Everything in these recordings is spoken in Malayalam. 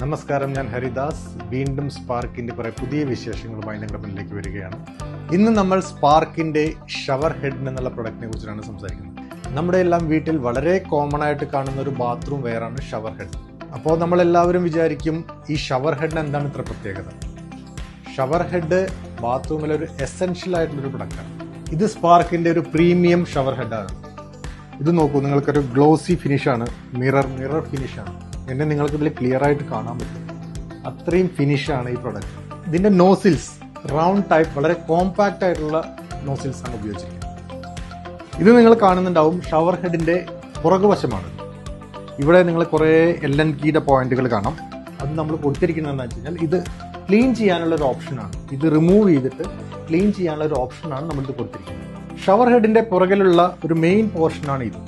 നമസ്കാരം, ഞാൻ ഹരിദാസ്. വീണ്ടും സ്പാർക്കിൻ്റെ കുറേ പുതിയ വിശേഷങ്ങളുമായി നിങ്ങളുടെ മുന്നിലേക്ക് വരികയാണ്. ഇന്ന് നമ്മൾ സ്പാർക്കിൻ്റെ ഷവർ ഹെഡ് എന്നുള്ള പ്രൊഡക്റ്റിനെ കുറിച്ചാണ് സംസാരിക്കുന്നത്. നമ്മുടെ എല്ലാം വീട്ടിൽ വളരെ കോമൺ ആയിട്ട് കാണുന്ന ഒരു ബാത്റൂം വെയറാണ് ഷവർ ഹെഡ്. അപ്പോൾ നമ്മളെല്ലാവരും വിചാരിക്കും, ഈ ഷവർ ഹെഡിന് എന്താണ് ഇത്ര പ്രത്യേകത? ഷവർ ഹെഡ് ബാത്റൂമിലൊരു എസെൻഷ്യൽ ആയിട്ടുള്ളൊരു പ്രൊഡക്റ്റാണ്. ഇത് സ്പാർക്കിൻ്റെ ഒരു പ്രീമിയം ഷവർ ഹെഡാണ്. ഇത് നോക്കൂ, നിങ്ങൾക്കൊരു ഗ്ലോസി ഫിനിഷാണ്, മിറർ ഫിനിഷാണ്. എന്നെ നിങ്ങൾക്ക് ഇതിൽ ക്ലിയർ ആയിട്ട് കാണാൻ പറ്റും. അത്രയും ഫിനിഷാണ് ഈ പ്രൊഡക്റ്റ്. ഇതിന്റെ നോസിൽസ് റൗണ്ട് ടൈപ്പ്, വളരെ കോമ്പാക്റ്റ് ആയിട്ടുള്ള നോസിൽസ് ആണ് ഉപയോഗിച്ചിരിക്കുന്നത്. ഇത് നിങ്ങൾ കാണുന്നുണ്ടാവും, ഷവർ ഹെഡിന്റെ പുറകുവശമാണ്. ഇവിടെ നിങ്ങൾ കുറേ LN-കീയുടെ പോയിന്റുകൾ കാണാം. അത് നമ്മൾ കൊടുത്തിരിക്കുന്നതെന്ന് വെച്ച് കഴിഞ്ഞാൽ ഇത് ക്ലീൻ ചെയ്യാനുള്ള ഒരു ഓപ്ഷനാണ്. ഇത് റിമൂവ് ചെയ്തിട്ട് ക്ലീൻ ചെയ്യാനുള്ള ഒരു ഓപ്ഷനാണ് നമ്മളിത് കൊടുത്തിരിക്കുന്നത്. ഷവർ ഹെഡിന്റെ പുറകിലുള്ള ഒരു മെയിൻ പോർഷനാണ് ഇത്.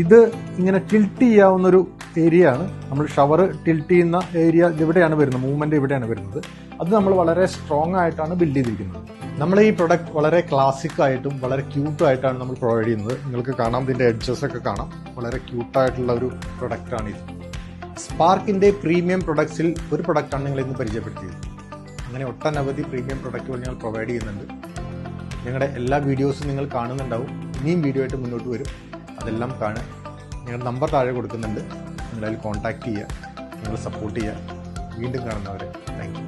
ഇത് ഇങ്ങനെ ടിൽറ്റ് ചെയ്യാവുന്നൊരു ഏരിയ ആണ്. നമ്മൾ ഷവർ ടിൽറ്റ് ചെയ്യുന്ന ഏരിയ ഇവിടെയാണ് വരുന്നത്, മൂവ്മെന്റ് ഇവിടെയാണ് വരുന്നത്. അത് നമ്മൾ വളരെ സ്ട്രോങ് ആയിട്ടാണ് ബിൽഡ് ചെയ്തിരിക്കുന്നത്. നമ്മൾ ഈ പ്രൊഡക്റ്റ് വളരെ ക്ലാസിക് ആയിട്ടും വളരെ ക്യൂട്ടും ആയിട്ടാണ് നമ്മൾ പ്രൊവൈഡ് ചെയ്യുന്നത്. നിങ്ങൾക്ക് കാണാം, ഇതിന്റെ എഡ്ജസ് ഒക്കെ കാണാം. വളരെ ക്യൂട്ടായിട്ടുള്ള ഒരു പ്രൊഡക്റ്റാണ് ഇത്. സ്പാർക്കിന്റെ പ്രീമിയം പ്രൊഡക്ട്സിൽ ഒരു പ്രൊഡക്റ്റാണ് നിങ്ങൾ ഇന്ന് പരിചയപ്പെടുത്തിയത്. അങ്ങനെ ഒട്ടനവധി പ്രീമിയം പ്രൊഡക്റ്റുകൾ ഞങ്ങൾ പ്രൊവൈഡ് ചെയ്യുന്നുണ്ട്. ഞങ്ങളുടെ എല്ലാ വീഡിയോസും നിങ്ങൾ കാണുന്നുണ്ടാവും. ഇനിയും വീഡിയോ ആയിട്ട് മുന്നോട്ട് വരും. അതെല്ലാം കാണുക. ഞങ്ങളുടെ നമ്പർ താഴെ കൊടുക്കുന്നുണ്ട്. നിങ്ങളതിൽ കോൺടാക്ട് ചെയ്യുക, നിങ്ങൾ സപ്പോർട്ട് ചെയ്യുക. വീണ്ടും കാണുന്നവരെ താങ്ക് യു.